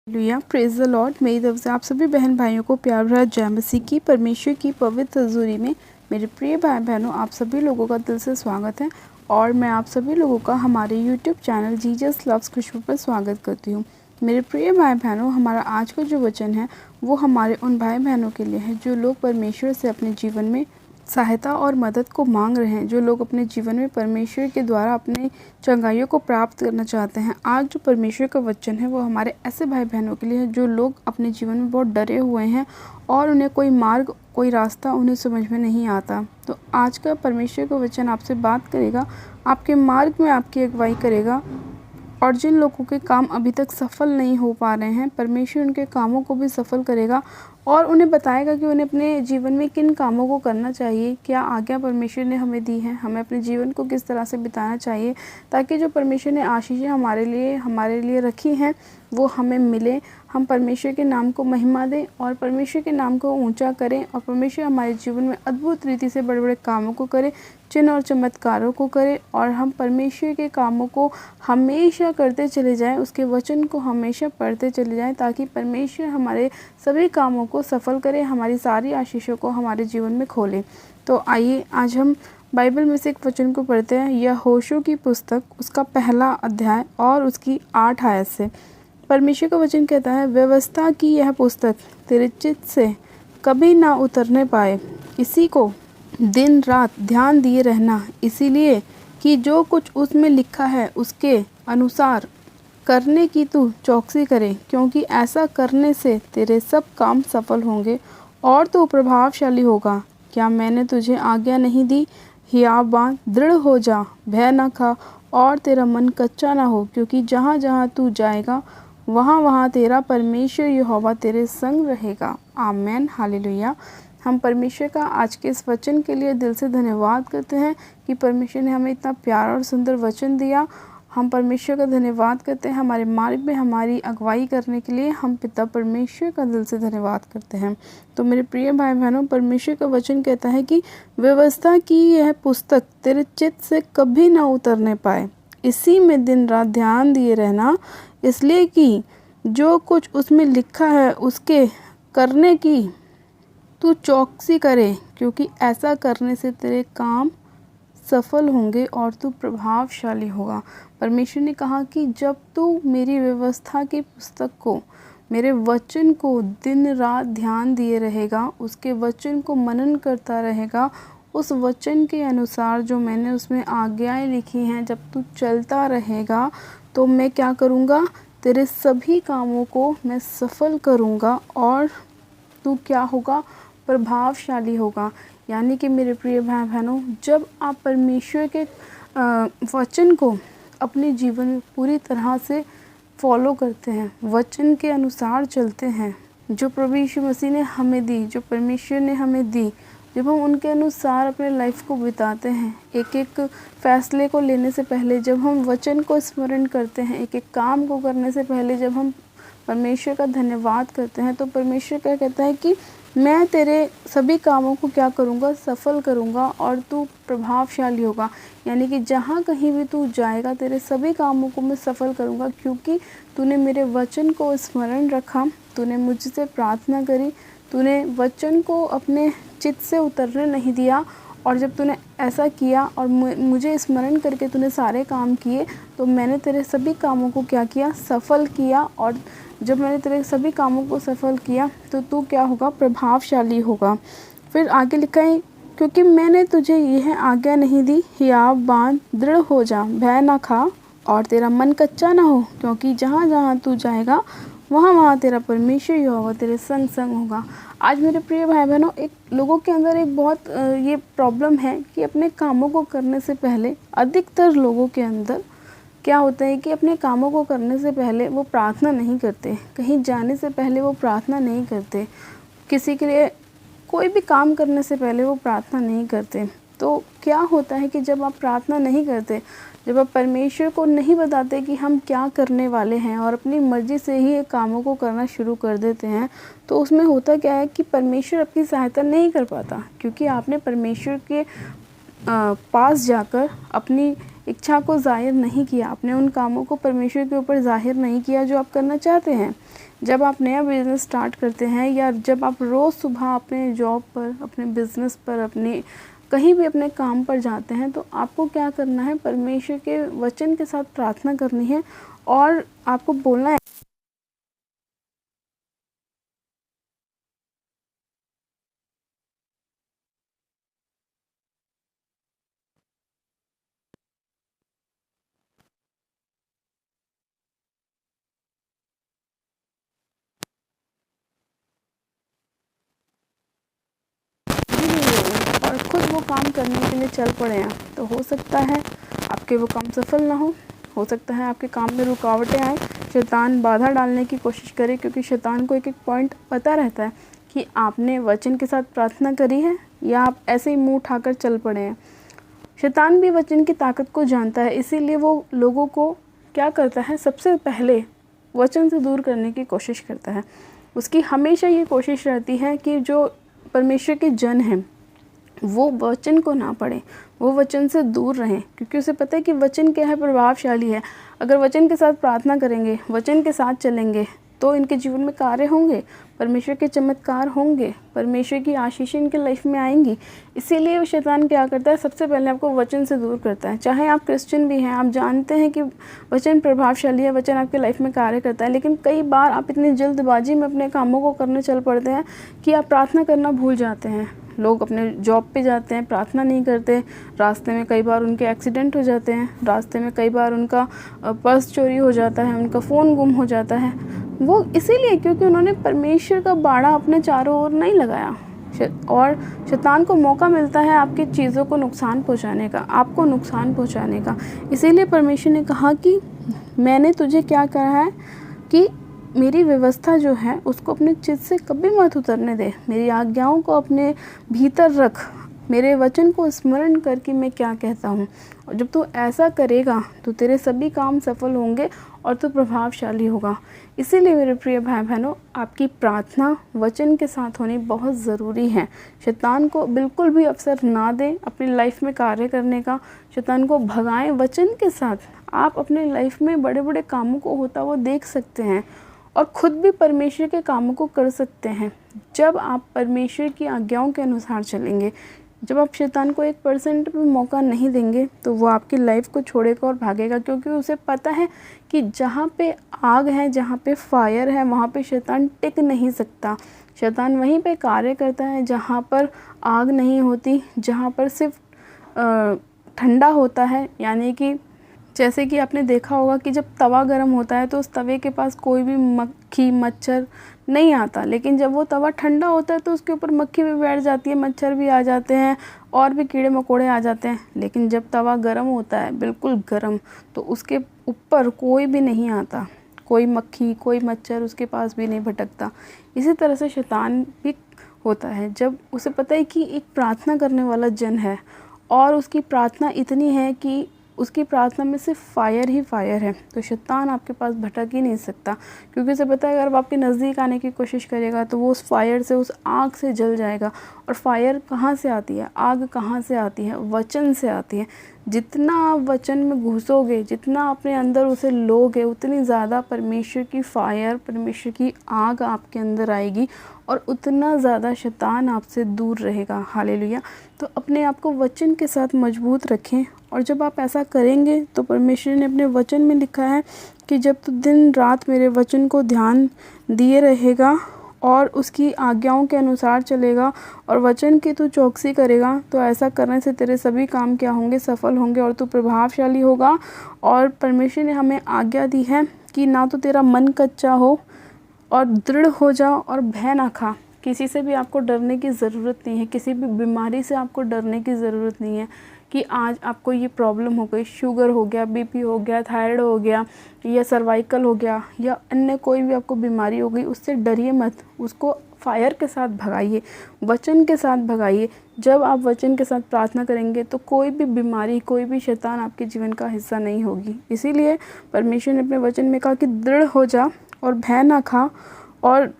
Hallelujah, praise the Lord. मेरी तरफ से आप सभी बहन भाइयों को प्यार भरा जय मसीह की। परमेश्वर की पवित्र हजूरी में मेरे प्रिय भाई बहनों, आप सभी लोगों का दिल से स्वागत है और मैं आप सभी लोगों का हमारे यूट्यूब चैनल जीसस लव्स खुशबू पर स्वागत करती हूँ। मेरे प्रिय भाई बहनों, हमारा आज का जो वचन है वो हमारे उन भाई बहनों के लिए है जो लोग परमेश्वर से अपने जीवन में सहायता और मदद को मांग रहे हैं, जो लोग अपने जीवन में परमेश्वर के द्वारा अपने चंगाइयों को प्राप्त करना चाहते हैं। आज जो परमेश्वर का वचन है वो हमारे ऐसे भाई बहनों के लिए है जो लोग अपने जीवन में बहुत डरे हुए हैं और उन्हें कोई मार्ग, कोई रास्ता उन्हें समझ में नहीं आता। तो आज का परमेश्वर का वचन आपसे बात करेगा, आपके मार्ग में आपकी अगुवाई करेगा और जिन लोगों के काम अभी तक सफल नहीं हो पा रहे हैं, परमेश्वर उनके कामों को भी सफल करेगा और उन्हें बताएगा कि उन्हें अपने जीवन में किन कामों को करना चाहिए, क्या आज्ञा परमेश्वर ने हमें दी है, हमें अपने जीवन को किस तरह से बिताना चाहिए, ताकि जो परमेश्वर ने आशीषें हमारे लिए रखी हैं वो हमें मिले। हम परमेश्वर के नाम को महिमा दें और परमेश्वर के नाम को ऊंचा करें और परमेश्वर हमारे जीवन में अद्भुत रीति से बड़े बड़े कामों को करे, चिन्ह और चमत्कारों को करे और हम परमेश्वर के कामों को हमेशा करते चले जाएं, उसके वचन को हमेशा पढ़ते चले जाएं, ताकि परमेश्वर हमारे सभी कामों को सफल करे, हमारी सारी आशीषों को हमारे जीवन में खोले। तो आइए आज हम बाइबल में से एक वचन को पढ़ते हैं। यह होशू की पुस्तक, उसका पहला अध्याय और उसकी 8 आयत से। परमेश्वर का वचन कहता है, व्यवस्था की यह पुस्तक तेरे चित्त से कभी ना उतरने पाए, इसी को दिन रात ध्यान दिए रहना, इसीलिए कि जो कुछ उसमें लिखा है उसके अनुसार करने की तू चौकसी करे, क्योंकि ऐसा करने से तेरे सब काम सफल होंगे और तू प्रभावशाली होगा। क्या मैंने तुझे आज्ञा नहीं दी? हियाव बाँध, दृढ़ हो जा, भय न खा और तेरा मन कच्चा ना हो, क्योंकि जहाँ जहाँ तू जाएगा वहाँ वहाँ तेरा परमेश्वर यहोवा तेरे संग रहेगा। आमेन, हालेलुया। हम परमेश्वर का आज के इस वचन के लिए दिल से धन्यवाद करते हैं कि परमेश्वर ने हमें इतना प्यारा और सुंदर वचन दिया। हम परमेश्वर का धन्यवाद करते हैं हमारे मार्ग में हमारी अगुवाई करने के लिए। हम पिता परमेश्वर का दिल से धन्यवाद करते हैं। तो मेरे प्रिय भाई बहनों, परमेश्वर का वचन कहता है कि व्यवस्था की यह पुस्तक तेरे चित्त से कभी ना उतरने पाए, इसी में दिन रात ध्यान दिए रहना, इसलिए कि जो कुछ उसमें लिखा है उसके करने की तू चौकसी करे, क्योंकि ऐसा करने से तेरे काम सफल होंगे और तू प्रभावशाली होगा। परमेश्वर ने कहा कि जब तू मेरी व्यवस्था की पुस्तक को, मेरे वचन को दिन रात ध्यान दिए रहेगा, उसके वचन को मनन करता रहेगा, उस वचन के अनुसार जो मैंने उसमें आज्ञाएं लिखी हैं जब तू चलता रहेगा, तो मैं क्या करूँगा? तेरे सभी कामों को मैं सफल करूँगा और तू क्या होगा? प्रभावशाली होगा। यानी कि मेरे प्रिय भाई बहनों, जब आप परमेश्वर के वचन को अपने जीवन में पूरी तरह से फॉलो करते हैं, वचन के अनुसार चलते हैं, जो प्रभु यीशु मसीह ने हमें दी, जो परमेश्वर ने हमें दी, जब हम उनके अनुसार अपने लाइफ को बिताते हैं, एक एक फैसले को लेने से पहले जब हम वचन को स्मरण करते हैं, एक एक काम को करने से पहले जब हम परमेश्वर का धन्यवाद करते हैं, तो परमेश्वर क्या कहता है कि मैं तेरे सभी कामों को क्या करूँगा? सफल करूँगा और तू प्रभावशाली होगा। यानी कि जहाँ कहीं भी तू जाएगा तेरे सभी कामों को मैं सफल करूँगा, क्योंकि तूने मेरे वचन को स्मरण रखा, तूने मुझसे प्रार्थना करी, तूने वचन को अपने चित्त से उतरने नहीं दिया। और जब तूने ऐसा किया और मुझे स्मरण करके तूने सारे काम किए, तो मैंने तेरे सभी कामों को क्या किया? सफल किया। और जब मैंने तेरे सभी कामों को सफल किया तो तू क्या होगा? प्रभावशाली होगा। फिर आगे लिखा है, क्योंकि मैंने तुझे यह आज्ञा नहीं दी, हियाव बाँध, दृढ़ हो जा, भय ना खा और तेरा मन कच्चा ना हो, क्योंकि जहाँ जहाँ तू जाएगा वहाँ वहाँ तेरा परमेश्वर यहोवा तेरे संग संग होगा। आज मेरे प्रिय भाई बहनों, एक लोगों के अंदर एक बहुत ये प्रॉब्लम है कि अपने कामों को करने से पहले, अधिकतर लोगों के अंदर क्या होता है कि अपने कामों को करने से पहले वो प्रार्थना नहीं करते, कहीं जाने से पहले वो प्रार्थना नहीं करते, किसी के लिए कोई भी काम करने से पहले वो प्रार्थना नहीं करते। तो क्या होता है कि जब आप प्रार्थना नहीं करते, जब आप परमेश्वर को नहीं बताते कि हम क्या करने वाले हैं और अपनी मर्ज़ी से ही ये कामों को करना शुरू कर देते हैं, तो उसमें होता क्या है कि परमेश्वर आपकी सहायता नहीं कर पाता, क्योंकि आपने परमेश्वर के पास जाकर अपनी इच्छा को ज़ाहिर नहीं किया, आपने उन कामों को परमेश्वर के ऊपर ज़ाहिर नहीं किया जो आप करना चाहते हैं। जब आप नया बिज़नेस स्टार्ट करते हैं या जब आप रोज़ सुबह अपने जॉब पर, अपने बिज़नेस पर, अपने कहीं भी अपने काम पर जाते हैं, तो आपको क्या करना है, परमेश्वर के वचन के साथ प्रार्थना करनी है और आपको बोलना है और खुद वो काम करने के लिए चल पड़े हैं, तो हो सकता है आपके वो काम सफल ना हो सकता है आपके काम में रुकावटें आए, शैतान बाधा डालने की कोशिश करे, क्योंकि शैतान को एक एक पॉइंट पता रहता है कि आपने वचन के साथ प्रार्थना करी है या आप ऐसे ही मुंह उठाकर चल पड़े हैं। शैतान भी वचन की ताकत को जानता है, इसीलिए वो लोगों को क्या करता है, सबसे पहले वचन से दूर करने की कोशिश करता है। उसकी हमेशा ये कोशिश रहती है कि जो परमेश्वर के जन हैं वो वचन को ना पढ़ें, वो वचन से दूर रहें, क्योंकि उसे पता है कि वचन क्या है, प्रभावशाली है। अगर वचन के साथ प्रार्थना करेंगे, वचन के साथ चलेंगे, तो इनके जीवन में कार्य होंगे, परमेश्वर के चमत्कार होंगे, परमेश्वर की आशीष इनके लाइफ में आएंगी। इसीलिए शैतान क्या करता है, सबसे पहले आपको वचन से दूर करता है। चाहे आप क्रिश्चियन भी हैं, आप जानते हैं कि वचन प्रभावशाली है, वचन आपके लाइफ में कार्य करता है, लेकिन कई बार आप इतनी जल्दबाजी में अपने कामों को करने चल पड़ते हैं कि आप प्रार्थना करना भूल जाते हैं। लोग अपने जॉब पे जाते हैं, प्रार्थना नहीं करते, रास्ते में कई बार उनके एक्सीडेंट हो जाते हैं, रास्ते में कई बार उनका पर्स चोरी हो जाता है, उनका फ़ोन गुम हो जाता है। वो इसीलिए क्योंकि उन्होंने परमेश्वर का बाड़ा अपने चारों ओर नहीं लगाया। और शैतान को मौका मिलता है आपकी चीज़ों को नुकसान पहुंचाने का, आपको नुकसान पहुंचाने का। इसीलिए परमेश्वर ने कहा कि मैंने तुझे क्या कहा है कि मेरी व्यवस्था जो है उसको अपने चित्त से कभी मत उतरने दे, मेरी आज्ञाओं को अपने भीतर रख, मेरे वचन को स्मरण कर कि मैं क्या कहता हूँ। और जब तू ऐसा करेगा तो तेरे सभी काम सफल होंगे और तू प्रभावशाली होगा। इसीलिए मेरे प्रिय भाई बहनों, आपकी प्रार्थना वचन के साथ होनी बहुत ज़रूरी है। शैतान को बिल्कुल भी अवसर ना दें अपनी लाइफ में कार्य करने का, शैतान को भगाएं वचन के साथ। आप अपने लाइफ में बड़े बड़े कामों को होता हुआ देख सकते हैं और ख़ुद भी परमेश्वर के कामों को कर सकते हैं जब आप परमेश्वर की आज्ञाओं के अनुसार चलेंगे। जब आप शैतान को 1% भी मौका नहीं देंगे तो वो आपकी लाइफ को छोड़ेगा और भागेगा, क्योंकि उसे पता है कि जहाँ पे आग है, जहाँ पे फायर है, वहाँ पे शैतान टिक नहीं सकता। शैतान वहीं पे कार्य करता है जहाँ पर आग नहीं होती, जहाँ पर सिर्फ ठंडा होता है। यानी कि जैसे कि आपने देखा होगा कि जब तवा गर्म होता है तो उस तवे के पास कोई भी मक्खी मच्छर नहीं आता, लेकिन जब वो तवा ठंडा होता है तो उसके ऊपर मक्खी भी बैठ जाती है, मच्छर भी आ जाते हैं और भी कीड़े मकोड़े आ जाते हैं। लेकिन जब तवा गर्म होता है, बिल्कुल गर्म, तो उसके ऊपर कोई भी नहीं आता, कोई मक्खी कोई मच्छर उसके पास भी नहीं भटकता। इसी तरह से शैतान भी होता है। जब उसे पता है कि एक प्रार्थना करने वाला जन है और उसकी प्रार्थना इतनी है कि उसकी प्रार्थना में सिर्फ फायर ही फायर है, तो शैतान आपके पास भटक ही नहीं सकता, क्योंकि उसे पता है अगर वो आपके नज़दीक आने की कोशिश करेगा तो वो उस फायर से, उस आग से जल जाएगा। और फायर कहाँ से आती है, आग कहाँ से आती है, वचन से आती है। जितना आप वचन में घुसोगे, जितना अपने अंदर उसे लोगे, उतनी ज़्यादा परमेश्वर की फायर, परमेश्वर की आग आपके अंदर आएगी और उतना ज़्यादा शैतान आपसे दूर रहेगा। हालेलुया। तो अपने आप को वचन के साथ मजबूत रखें, और जब आप ऐसा करेंगे तो परमेश्वर ने अपने वचन में लिखा है कि जब तू दिन रात मेरे वचन को ध्यान दिए रहेगा और उसकी आज्ञाओं के अनुसार चलेगा और वचन की तू चौकसी करेगा, तो ऐसा करने से तेरे सभी काम क्या होंगे, सफल होंगे और तू प्रभावशाली होगा। और परमेश्वर ने हमें आज्ञा दी है कि ना तो तेरा मन कच्चा हो और दृढ़ हो जाओ और भय ना खा। किसी से भी आपको डरने की ज़रूरत नहीं है, किसी भी बीमारी से आपको डरने की ज़रूरत नहीं है कि आज आपको ये प्रॉब्लम हो गई, शुगर हो गया, बीपी हो गया, थायराइड हो गया या सर्वाइकल हो गया या अन्य कोई भी आपको बीमारी हो गई, उससे डरिए मत, उसको फायर के साथ भगाइए, वचन के साथ भगाइए। जब आप वचन के साथ प्रार्थना करेंगे तो कोई भी बीमारी, कोई भी शैतान आपके जीवन का हिस्सा नहीं होगी। इसीलिए परमेश्वर ने अपने वचन में कहा कि दृढ़ हो जा और भय ना खा और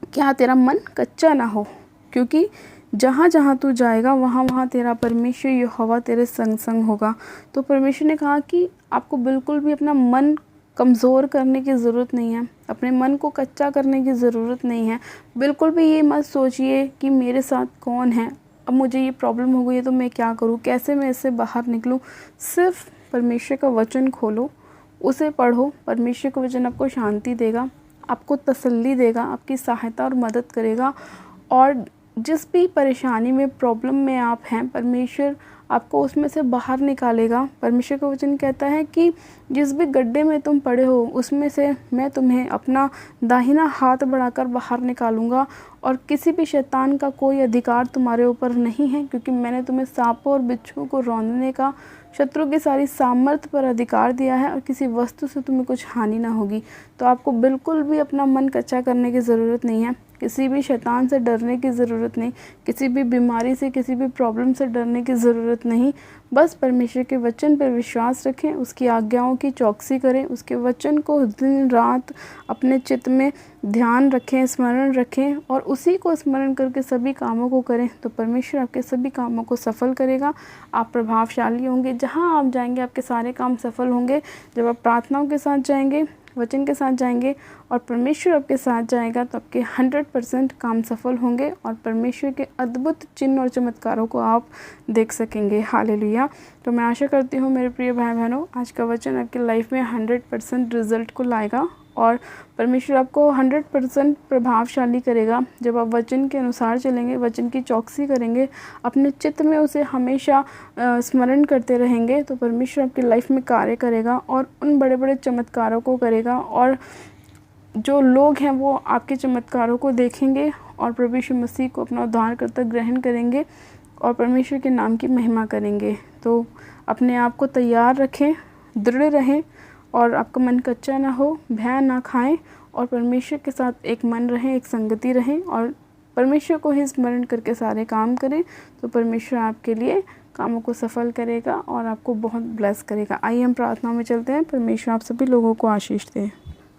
क्या तेरा मन कच्चा ना हो, क्योंकि जहाँ जहाँ तू जाएगा वहाँ वहाँ तेरा परमेश्वर यहोवा तेरे संग संग होगा। तो परमेश्वर ने कहा कि आपको बिल्कुल भी अपना मन कमज़ोर करने की ज़रूरत नहीं है, अपने मन को कच्चा करने की ज़रूरत नहीं है। बिल्कुल भी ये मत सोचिए कि मेरे साथ कौन है, अब मुझे ये प्रॉब्लम हो गई है तो मैं क्या करूँ, कैसे मैं इससे बाहर निकलूँ। सिर्फ परमेश्वर का वचन खोलो, उसे पढ़ो। परमेश्वर का वचन आपको शांति देगा, आपको तसल्ली देगा, आपकी सहायता और मदद करेगा। और जिस भी परेशानी में, प्रॉब्लम में आप हैं, परमेश्वर आपको उसमें से बाहर निकालेगा। परमेश्वर का वचन कहता है कि जिस भी गड्ढे में तुम पड़े हो उसमें से मैं तुम्हें अपना दाहिना हाथ बढ़ाकर बाहर निकालूंगा, और किसी भी शैतान का कोई अधिकार तुम्हारे ऊपर नहीं है, क्योंकि मैंने तुम्हें सांपों और बिच्छुओं को रौंदने का, शत्रु की सारी सामर्थ्य पर अधिकार दिया है, और किसी वस्तु से तुम्हें कुछ हानि ना होगी। तो आपको बिल्कुल भी अपना मन कच्चा करने की ज़रूरत नहीं है, किसी भी शैतान से डरने की ज़रूरत नहीं, किसी भी बीमारी से, किसी भी प्रॉब्लम से डरने की ज़रूरत नहीं। बस परमेश्वर के वचन पर विश्वास रखें, उसकी आज्ञाओं की चौकसी करें, उसके वचन को दिन रात अपने चित्त में ध्यान रखें, स्मरण रखें, और उसी को स्मरण करके सभी कामों को करें। तो परमेश्वर आपके सभी कामों को सफल करेगा, आप प्रभावशाली होंगे। जहाँ आप जाएंगे आपके सारे काम सफल होंगे। जब आप प्रार्थनाओं के साथ जाएंगे, वचन के साथ जाएंगे और परमेश्वर आपके साथ जाएगा, तो आपके 100% काम सफल होंगे और परमेश्वर के अद्भुत चिन्ह और चमत्कारों को आप देख सकेंगे। हालेलुया। तो मैं आशा करती हूँ मेरे प्रिय भाई बहनों, आज का वचन आपकी लाइफ में 100% रिजल्ट को लाएगा और परमेश्वर आपको 100% प्रभावशाली करेगा। जब आप वचन के अनुसार चलेंगे, वचन की चौकसी करेंगे, अपने चित्त में उसे हमेशा स्मरण करते रहेंगे, तो परमेश्वर आपकी लाइफ में कार्य करेगा और उन बड़े बड़े चमत्कारों को करेगा। और जो लोग हैं वो आपके चमत्कारों को देखेंगे और प्रभु यीशु मसीह को अपना उद्धारकर्ता ग्रहण करेंगे और परमेश्वर के नाम की महिमा करेंगे। तो अपने आप को तैयार रखें, दृढ़ रहें और आपका मन कच्चा ना हो, भय ना खाएं और परमेश्वर के साथ एक मन रहें, एक संगति रहें और परमेश्वर को ही स्मरण करके सारे काम करें। तो परमेश्वर आपके लिए कामों को सफल करेगा और आपको बहुत ब्लेस करेगा। आइए हम प्रार्थना में चलते हैं। परमेश्वर आप सभी लोगों को आशीष दे।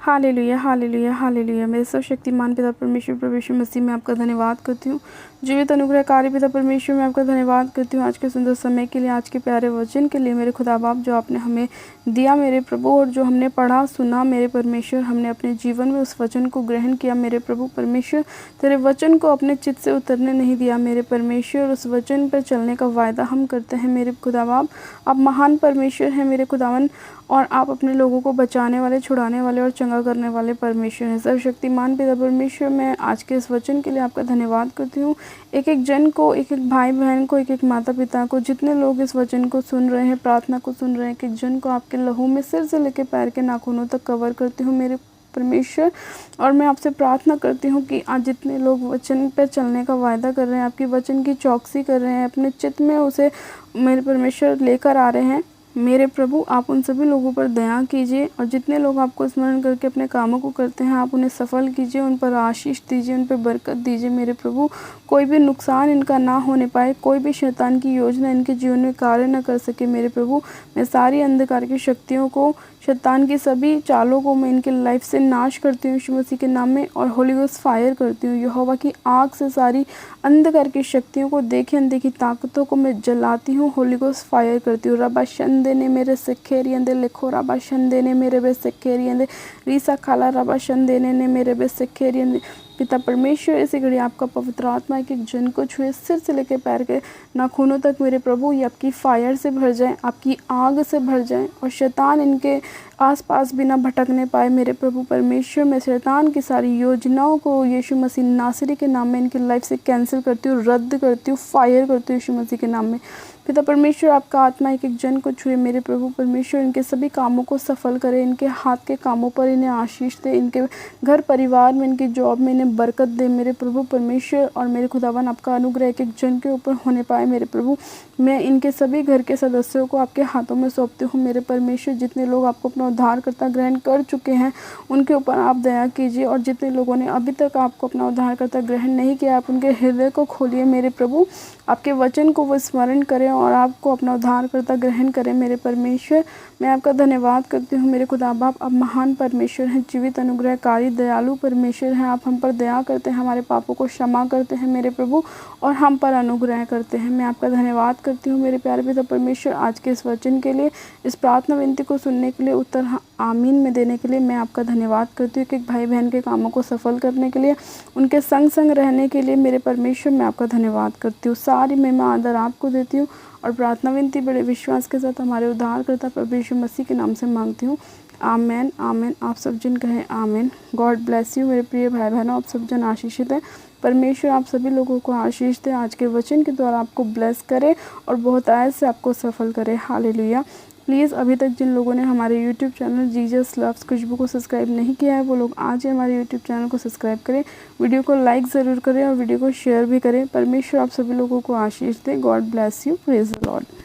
Hallelujah, hallelujah, hallelujah. मेरे सर्वशक्तिमान पिता परमेश्वर प्रभु यीशु मसीह में आपका धन्यवाद करती हूँ। जीवित अनुग्रहकारी पिता परमेश्वर में आपका धन्यवाद करती हूँ आज के सुंदर समय के लिए, आज के प्यारे वचन के लिए मेरे खुदा बाप, जो आपने हमें दिया मेरे प्रभु, और जो हमने पढ़ा सुना मेरे परमेश्वर, हमने अपने जीवन में उस वचन को ग्रहण किया मेरे प्रभु परमेश्वर। तेरे वचन को अपने चित्त से उतरने नहीं दिया मेरे परमेश्वर। उस वचन पर चलने का वायदा हम करते हैं मेरे खुदा बाप। आप महान परमेश्वर हैं मेरे खुदावन, और आप अपने लोगों को बचाने वाले, छुड़ाने वाले और चंगा करने वाले परमेश्वर हैं। सर्वशक्तिमान पिता परमेश्वर, मैं आज के इस वचन के लिए आपका धन्यवाद करती हूँ। एक एक जन को, एक एक भाई बहन को, एक एक माता पिता को, जितने लोग इस वचन को सुन रहे हैं, प्रार्थना को सुन रहे हैं, एक एक जन को आपके लहू में सिर से लेकर पैर के नाखूनों तक कवर करती हूँ मेरे परमेश्वर। और मैं आपसे प्रार्थना करती हूँ कि आज जितने लोग वचन पर चलने का वायदा कर रहे हैं, आपकी वचन की चौकसी कर रहे हैं, अपने चित्त में उसे मेरे परमेश्वर लेकर आ रहे हैं, मेरे प्रभु आप उन सभी लोगों पर दया कीजिए। और जितने लोग आपको स्मरण करके अपने कामों को करते हैं, आप उन्हें सफल कीजिए, उन पर आशीष दीजिए, उन पर बरकत दीजिए मेरे प्रभु। कोई भी नुकसान इनका ना होने पाए, कोई भी शैतान की योजना इनके जीवन में कार्य न कर सके मेरे प्रभु। मैं सारी अंधकार की शक्तियों को, शैतान की सभी चालों को मैं इनके लाइफ से नाश करती हूँ यीशु मसीह के नाम में, और होली गोस्ट फायर करती हूँ। यहोवा की आग से सारी अंधकार की शक्तियों को, देखी अनदेखी ताकतों को मैं जलाती हूँ, होली गोस्ट फायर करती हूँ। रबा शंदे ने मेरे सिखेरियंदे लिखो, रबा शंदे ने मेरे बे सिखेरियंदे रीसा खाला, रबा शंदे ने मेरे बे सिखेरियंदे। पिता परमेश्वर, इसी घड़ी आपका पवित्र आत्मा एक एक जन को छुए, सिर से लेकर पैर के नाखूनों तक मेरे प्रभु, ये आपकी फायर से भर जाए, आपकी आग से भर जाए, और शैतान इनके आसपास भी ना भटकने पाए मेरे प्रभु परमेश्वर। मैं शैतान की सारी योजनाओं को यीशु मसीह नासरी के नाम में इनकी लाइफ से कैंसिल करती हूँ, रद्द करती हूँ, फायर करती हूँ यीशु मसीह के नाम में। पिता परमेश्वर, आपका आत्मा एक एक जन को छुए मेरे प्रभु परमेश्वर, इनके सभी कामों को सफल करे, इनके हाथ के कामों पर इन्हें आशीष दे, इनके घर परिवार में, इनकी जॉब में इन्हें बरकत दे मेरे प्रभु परमेश्वर। और मेरे खुदावन, आपका अनुग्रह एक एक जन के ऊपर होने पाए मेरे प्रभु। मैं इनके सभी घर के सदस्यों को आपके हाथों में सौंपती हूँ मेरे परमेश्वर। जितने लोग आपको अपना उद्धारकर्ता ग्रहण कर चुके हैं उनके ऊपर आप दया कीजिए, और जितने लोगों ने अभी तक आपको अपना उद्धारकर्ता ग्रहण नहीं किया, आप उनके हृदय को खोलिए मेरे प्रभु, आपके वचन को वो स्मरण करें और आपको अपना उद्धारकर्ता ग्रहण करें मेरे परमेश्वर। मैं आपका धन्यवाद करती हूँ मेरे खुदा बाप। आप महान परमेश्वर हैं, जीवित अनुग्रहकारी दयालु परमेश्वर हैं। आप हम पर दया करते हैं, हमारे पापों को क्षमा करते हैं मेरे प्रभु, और हम पर अनुग्रह करते हैं। मैं आपका धन्यवाद करती हूँ मेरे प्यारे पिता परमेश्वर, आज के इस वचन के लिए, इस प्रार्थना विनती को सुनने के लिए, उत्तर आमीन में देने के लिए मैं आपका धन्यवाद करती हूँ कि भाई बहन के कामों को सफल करने के लिए, उनके संग संग रहने के लिए मेरे परमेश्वर मैं आपका धन्यवाद करती हूँ। सारी महिमा आदर आपको देती हूँ और प्रार्थना विनती बड़े विश्वास के साथ हमारे उद्धारकर्ता प्रभु यीशु मसीह के नाम से मांगती हूँ। आमेन आमेन। आप सब जन कहें आमेन। गॉड ब्लेस यू मेरे प्रिय भाई बहनों, आप सब जन आशीषित हैं। परमेश्वर आप सभी लोगों को आशीष दे, आज के वचन के द्वारा आपको ब्लेस करे और बहुत आयत से आपको सफल करे। हालेलुया। प्लीज़ अभी तक जिन लोगों ने हमारे यूट्यूब चैनल जीसस लव्स खुशबू को सब्सक्राइब नहीं किया है, वो लोग आज ही हमारे यूट्यूब चैनल को सब्सक्राइब करें, वीडियो को लाइक ज़रूर करें और वीडियो को शेयर भी करें। परमेश्वर आप सभी लोगों को आशीष दे। God bless you. Praise the Lord.